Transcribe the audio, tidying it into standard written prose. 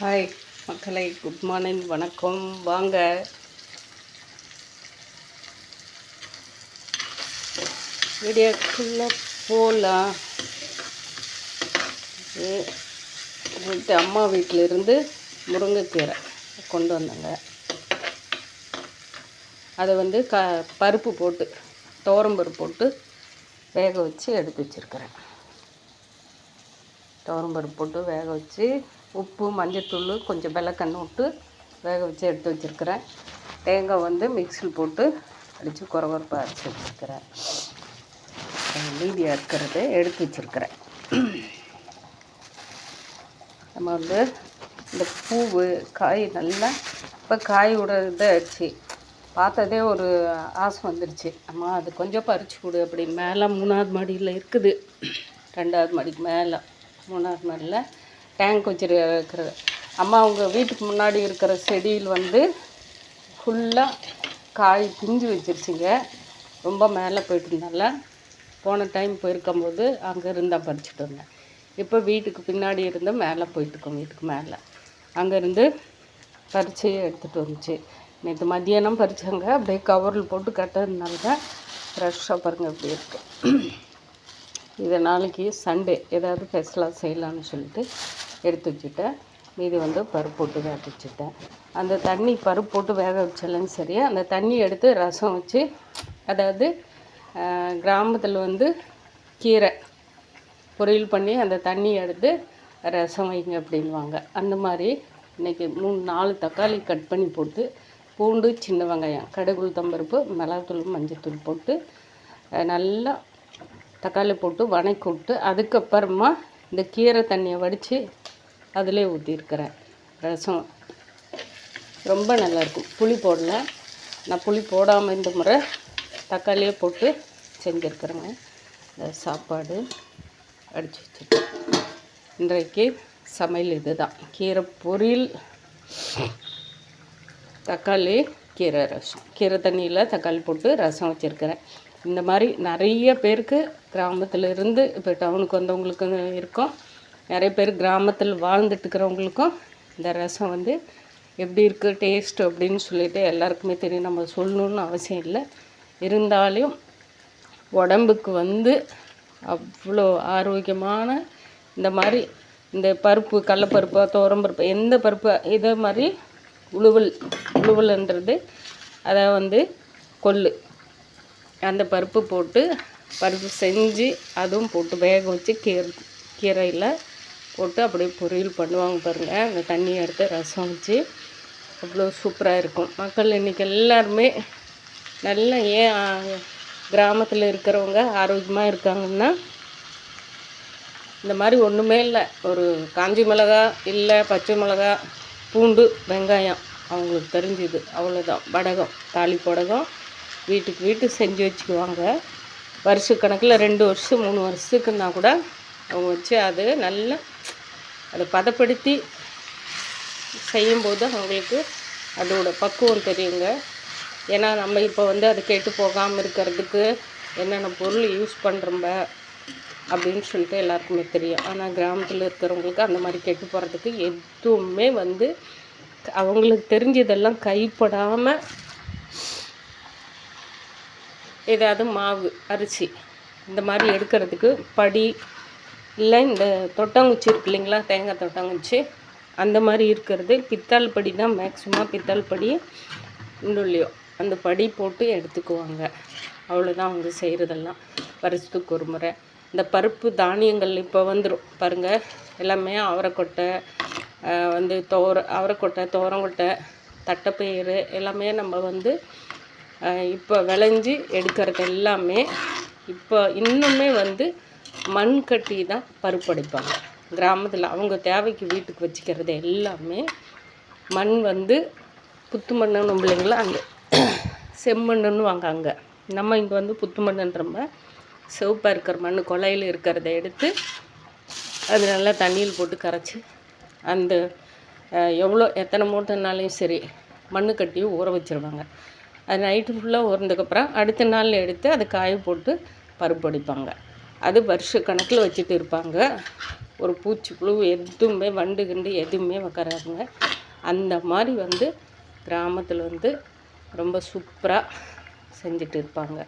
Hi மக்களை, good morning, வணக்கம். வாங்க வீடியோக்குள்ளே போகலாம். அம்மா வீட்டிலிருந்து முருங்கைக்கீரை கொண்டு வந்தாங்க. அதை பருப்பு போட்டு துவரம்பருப்பு போட்டு வேக வச்சு எடுத்து வச்சுருக்கிறேன். துவரம்பருப்பு போட்டு வேக வச்சு உப்பு, மஞ்சத்தூள், கொஞ்சம் வெள்ளைக்கண்ணு விட்டு வேக வச்சு எடுத்து வச்சுருக்கிறேன். தேங்காய் மிக்ஸியில் போட்டு அடித்து குறகுறப்பாக அரைச்சி வச்சுருக்கிறேன். மீதியாக இருக்கிறத எடுத்து வச்சுருக்கிறேன். நம்ம இந்த பூவு காய் நல்லா இப்போ காயோட இதை ஆச்சு பார்த்ததே ஒரு ஆசை வந்துடுச்சு. அம்மா அது கொஞ்சம் பறிச்சு கொடு அப்படி. மேலே 3வது மாடியில் இருக்குது, 2வது மாடிக்கு மேலே 3வது மாடியில் டேங்க் வச்சுருக்கிறது. அம்மா அவங்க வீட்டுக்கு முன்னாடி இருக்கிற செடியில் ஃபுல்லாக காய் பிஞ்சு வச்சிருச்சிங்க. ரொம்ப மேலே போயிட்டுருந்தால போன டைம் போயிருக்கும்போது அங்கே இருந்தால் பறிச்சுட்டு வந்தேன். இப்போ வீட்டுக்கு பின்னாடி இருந்து மேலே போயிட்டுருக்கோம். வீட்டுக்கு மேலே அங்கேருந்து பறித்து எடுத்துகிட்டு வந்துச்சு. நேற்று மத்தியானம் பறித்தாங்க. அப்படியே கவரில் போட்டு கட்டுறதுனால தான் ஃப்ரெஷ்ஷாக பாருங்கள் எப்படி இருக்குது. இதை நாளைக்கு சண்டே ஏதாவது ஸ்பெஷலாக செய்யலான்னு சொல்லிட்டு எடுத்து வச்சுட்டேன். மீதி பருப்பு போட்டு வேக வச்சுட்டேன். அந்த தண்ணி பருப்பு போட்டு வேக வச்சாலும் சரி, அந்த தண்ணி எடுத்து ரசம் வச்சு, அதாவது கிராமத்தில் கீரை பொரியல் பண்ணி அந்த தண்ணி எடுத்து ரசம் வைங்க அப்படின்வாங்க. அந்த மாதிரி இன்றைக்கி 3-4 தக்காளி கட் பண்ணி போட்டு, பூண்டு, சின்ன வெங்காயம், கடுகு, உளுத்தம்பருப்பு, மிளகாத்தூள், மஞ்சத்தூள் போட்டு நல்லா தக்காளி போட்டு வணக்கி விட்டு, அதுக்கப்புறமா இந்த கீரை தண்ணியை வடித்து அதிலே ஊற்றிருக்கிறேன். ரசம் ரொம்ப நல்லாயிருக்கும். புளி போடல, நான் புளி போடாமல் இந்த முறை தக்காளியே போட்டு செஞ்சுருக்கிறேங்க. இந்த சாப்பாடு அடித்து வச்சுருக்கேன். இன்றைக்கு சமையல் இது தான், கீரை பொரியல், தக்காளி கீரை ரசம். கீரை தண்ணியில் தக்காளி போட்டு ரசம் வச்சுருக்கிறேன். இந்த மாதிரி நிறைய பேருக்கு கிராமத்தில் இருந்து இப்போ டவுனுக்கு வந்தவங்களுக்கு இருக்கும், நிறைய பேர் கிராமத்தில் வாழ்ந்துட்டுருக்கிறவங்களுக்கும் இந்த ரசம் எப்படி இருக்குது டேஸ்ட்டு அப்படின்னு சொல்லிட்டு எல்லாருக்குமே தெரியும். நம்ம சொல்லணுன்னு அவசியம் இல்லை. இருந்தாலும் உடம்புக்கு அவ்வளோ ஆரோக்கியமான இந்த மாதிரி இந்த பருப்பு, கடலைப்பருப்பு, துவரம்பருப்பு, எந்த பருப்பு இதே மாதிரி உழுவல்ன்றது அதை கொள்ளு, அந்த பருப்பு போட்டு பருப்பு செஞ்சு அதுவும் போட்டு வேக வச்சு கீரையில் போட்டு அப்படியே பொரியல் பண்ணுவாங்க பாருங்கள். அந்த தண்ணியை எடுத்து ரசம் வச்சு அவ்வளோ சூப்பராக இருக்கும். மக்கள் இன்றைக்கி எல்லாருமே நல்லா ஏன் கிராமத்தில் இருக்கிறவங்க ஆரோக்கியமாக இருக்காங்கன்னா, இந்த மாதிரி ஒன்றுமே இல்லை, ஒரு காஞ்சி மிளகா இல்லை பச்சை மிளகா, பூண்டு, வெங்காயம் அவங்களுக்கு தெரிஞ்சுது, அவ்வளோதான். வடகம், தாளிப்படகம் வீட்டுக்கு செஞ்சு வச்சுக்குவாங்க. வருஷக்கணக்கில் 2 வருஷம் 3 வருஷத்துக்குன்னா கூட அவங்க வச்சு அது நல்லா அதை பதப்படுத்தி செய்யும்போது அவங்களுக்கு அதோட பக்குவம் தெரியுங்க. ஏன்னா நம்ம இப்போ அது கெட்டு போகாமல் இருக்கிறதுக்கு என்னென்ன பொருள் யூஸ் பண்ணுறோம்ப அப்படின்னு சொல்லிட்டு எல்லாருக்குமே தெரியும். ஆனால் கிராமத்தில் இருக்கிறவங்களுக்கு அந்த மாதிரி கெட்டு போகிறதுக்கு எதுவுமே அவங்களுக்கு தெரிஞ்சதெல்லாம் கைப்படாமல் ஏதாவது மாவு, அரிசி இந்த மாதிரி எடுக்கிறதுக்கு படி இல்லை இந்த தொட்டாங்குச்சி இருக்கு இல்லைங்களா, தேங்காய் தொட்டாங்குச்சி, அந்த மாதிரி இருக்கிறது பித்தளை படி தான் மேக்ஸிமம். பித்தளை படி இல்லையோ அந்த படி போட்டு எடுத்துக்குவாங்க. அவ்வளோதான் அவங்க செய்கிறதெல்லாம். வருஷத்துக்கு ஒரு முறை இந்த பருப்பு தானியங்கள் இப்போ வந்துடும் பாருங்கள். எல்லாமே அவரைக்கொட்டை, அவரைக்கொட்டை, துவரங்கொட்டை, தட்டைப்பயிறு எல்லாமே நம்ம இப்போ விளைஞ்சி எடுக்கிறது எல்லாமே இப்போ இன்னுமே மண் கட்டி தான் பருப்பு அடைப்பாங்க கிராமத்தில். அவங்க தேவைக்கு வீட்டுக்கு வச்சுக்கிறது எல்லாமே மண் புத்து மண்ணுன்னு இல்லைங்களா, அங்கே செம்மண்ணுன்னு வாங்க. அங்கே நம்ம இங்கே புத்து மண்ணுன்றம்ப சிவப்பாக இருக்கிற மண், கொலையில் இருக்கிறத எடுத்து அது நல்லா தண்ணியில் போட்டு கரைச்சி அந்த எத்தனை மூட்டைனாலையும் சரி மண் கட்டியும் ஊற வச்சுருவாங்க. அது நைட்டு ஃபுல்லாக ஊறினதுக்கப்புறம் அடுத்த நாள் எடுத்து அதை காய போட்டு பருப்பு அடிப்பாங்க. அது வருஷ கணக்கில் வச்சுட்டு இருப்பாங்க. ஒரு பூச்சி புழு எதுவுமே வண்டு கிண்டு எதுவுமே வைக்கிறாருங்க. அந்த மாதிரி வந்து கிராமத்தில் வந்து ரொம்ப சூப்பராக செஞ்சுட்டு இருப்பாங்க.